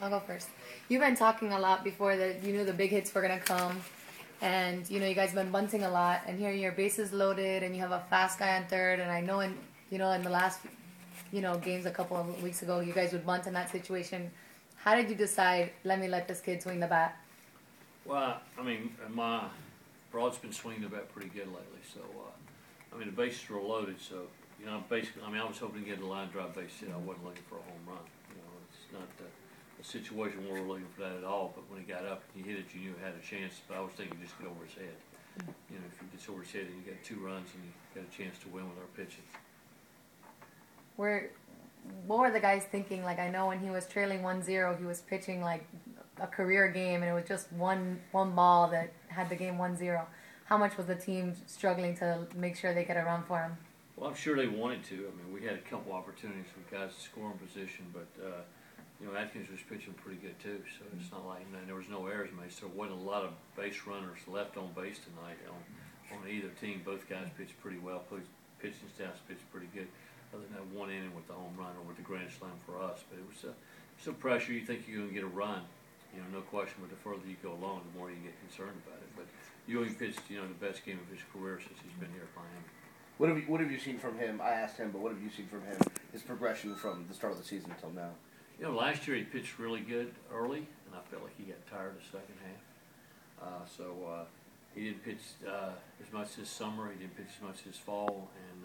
I'll go first. You've been talking a lot before that you knew the big hits were going to come. And, you guys have been bunting a lot. And here your bases loaded and you have a fast guy on third. And I know in the last, games a couple of weeks ago, you guys would bunt in that situation. How did you decide, let me let this kid swing the bat? Well, my broad's been swinging the bat pretty good lately. So, the bases were loaded. So, basically, I was hoping to get a line drive base hit. I wasn't looking for a home run. It's not a situation where we're looking for that at all. But when he got up and he hit it, you knew it had a chance. But I was thinking just get over his head. If he gets over his head, and you got 2 runs and you got a chance to win with our pitching. What were the guys thinking? Like, I know when he was trailing 1-0, he was pitching like a career game, and it was just one ball that had the game 1-0. How much was the team struggling to make sure they get a run for him? Well, I'm sure they wanted to. We had a couple opportunities with guys to score in position, but Atkins was pitching pretty good too. So it's not like there was no errors made. So there wasn't a lot of base runners left on base tonight on either team. Both guys pitched pretty well. Pitching staffs pitched pretty good. Other than that one inning with the home run or with the grand slam for us, but it was some pressure. You think you're going to get a run, no question. But the further you go along, the more you get concerned about it. But Ewing pitched, the best game of his career since he's been here at Miami. What have you seen from him? I asked him, but what have you seen from him? His progression from the start of the season until now. Last year he pitched really good early, and I felt like he got tired the second half. He didn't pitch as much this summer. He didn't pitch as much this fall, and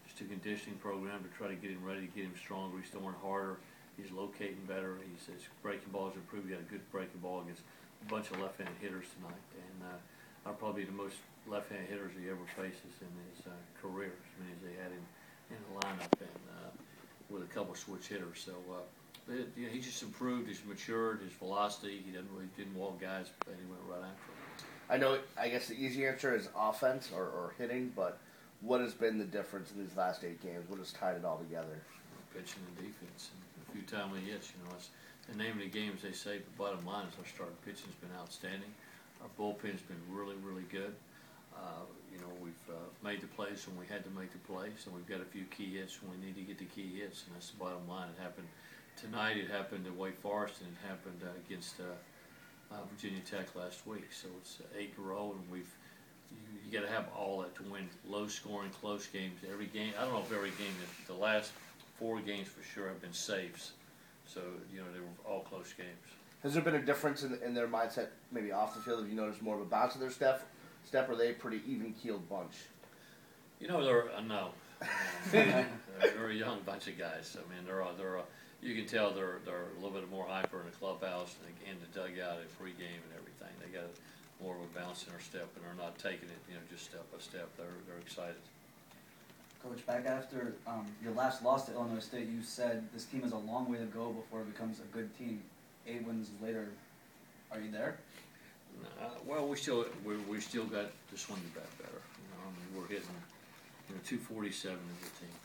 just a conditioning program to try to get him ready, to get him stronger. He's throwing harder. He's locating better. His breaking ball has improved. He got a good breaking ball against a bunch of left-handed hitters tonight, and are probably the most left-handed hitters he ever faces in his career, as many as they had in the lineup, and with a couple of switch hitters. So he's just improved. He's matured. His velocity. He didn't walk guys, but he went right after them. I guess the easy answer is offense or hitting, but what has been the difference in these last 8 games? What has tied it all together? Pitching and defense, and a few timely hits. It's the name of the game, as they say. But bottom line is our starting pitching's been outstanding. Our bullpen's been really, really good. We've made the plays when we had to make the plays, and we've got a few key hits when we need to get the key hits, and that's the bottom line. It happened tonight. It happened at Wake Forest, and it happened against Virginia Tech last week. So it's 8 in a row, and you got to have all that to win low-scoring, close games. Every game, I don't know if every game, the last 4 games for sure have been saves. So they were all close games. Has there been a difference in their mindset, maybe off the field? Have you noticed more of a bounce of their step, or are they a pretty even-keeled bunch? They're no. They're a very young bunch of guys. You can tell they're a little bit more hyper in the clubhouse and in the dugout at pregame and everything. They got more of a bounce in their step, and they're not taking it, just step by step. They're excited. Coach, back after your last loss to Illinois State, you said this team has a long way to go before it becomes a good team. 8 wins later, are you there? Well, we still got to swing the bat better. We're hitting 247 as a team.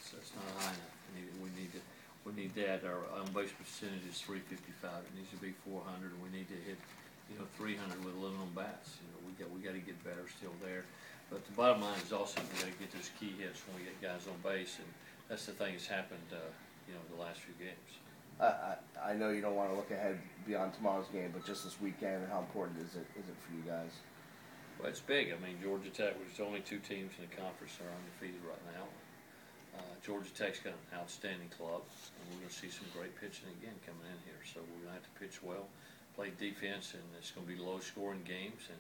So that's not high enough. We need that. Our on-base percentage is 355. It needs to be 400, and we need to hit 300 with aluminum bats. We got to get better still there. But the bottom line is also we got to get those key hits when we get guys on base, and that's the thing that's happened the last few games. I know you don't want to look ahead beyond tomorrow's game, but just this weekend, how important is it for you guys? Well, it's big. Georgia Tech was the only 2 teams in the conference that are undefeated right now. Georgia Tech's got an outstanding club, and we're going to see some great pitching again coming in here. So we're going to have to pitch well, play defense, and it's going to be low-scoring games. And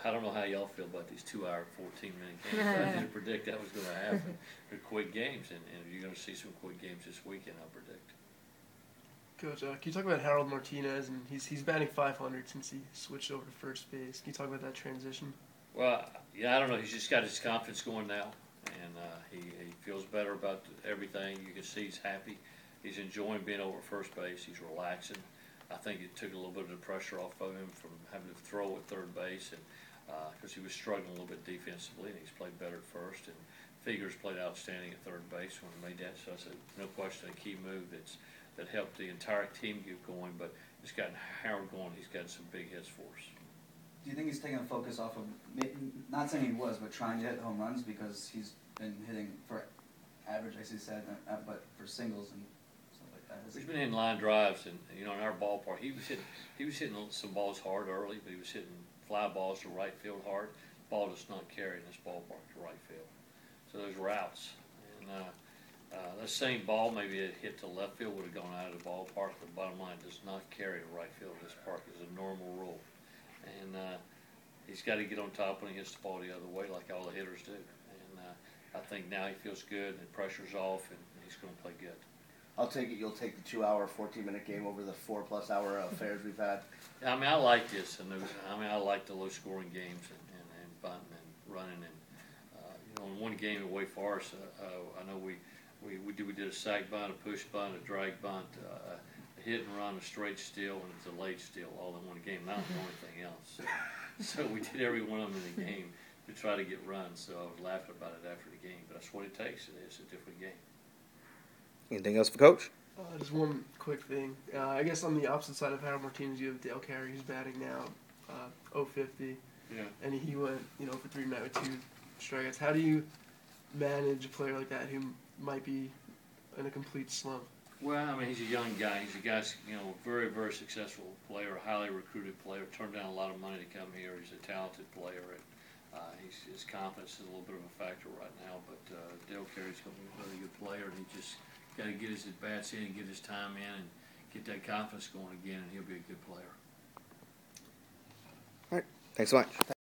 I don't know how y'all feel about these 2-hour, 14-minute games. I didn't predict that was going to happen. They're quick games, and you're going to see some quick games this weekend, I predict. Coach, can you talk about Harold Martinez? And he's batting .500 since he switched over to first base. Can you talk about that transition? Well, I don't know. He's just got his confidence going now, and he feels better about everything. You can see he's happy. He's enjoying being over first base. He's relaxing. I think it took a little bit of the pressure off of him from having to throw at third base, and because he was struggling a little bit defensively, and he's played better at first. And Figures played outstanding at third base when he made that. So it's no question a key move that helped the entire team get going. But it's gotten Howard going. He's got some big hits for us. Do you think he's taking a focus off of, not saying he was, but trying to hit home runs because he's been hitting for average, as he said, but for singles and stuff like that? been in line drives, and in our ballpark, he was hitting some balls hard early, but he was hitting fly balls to right field hard. Ball does not carry in this ballpark to right field. So those routes, and that same ball maybe it hit to left field would have gone out of the ballpark. But bottom line, does not carry to right field in this park is a normal rule, and he's got to get on top when he hits the ball the other way, like all the hitters do. And I think now he feels good, and the pressure's off, and he's going to play good. I'll take it. You'll take the 2-hour, 14-minute game over the 4+ hour affairs we've had. I mean, I like this, and I like the low-scoring games and bunting and running. And in one game at Wake Forest, I know we did a sack bunt, a push bunt, a drag bunt, a hit and run, a straight steal, and a delayed steal, all in one game. Not anything else. So we did every one of them in the game to try to get runs. So I was laughing about it after the game, but that's what it takes. It's a different game. Anything else for Coach? Just one quick thing. I guess on the opposite side of Harold Martinez, you have Dale Carey, who's batting now 050. Yeah. And he went, for 3 tonight with 2 strikeouts. How do you manage a player like that who might be in a complete slump? Well, I mean, he's a young guy. He's a guy, very, very successful player, a highly recruited player. Turned down a lot of money to come here. He's a talented player, and his confidence is a little bit of a factor right now. But Dale Carey's going to be a really good player, and he just got to get his at-bats in and get his time in and get that confidence going again, and he'll be a good player. All right. Thanks so much.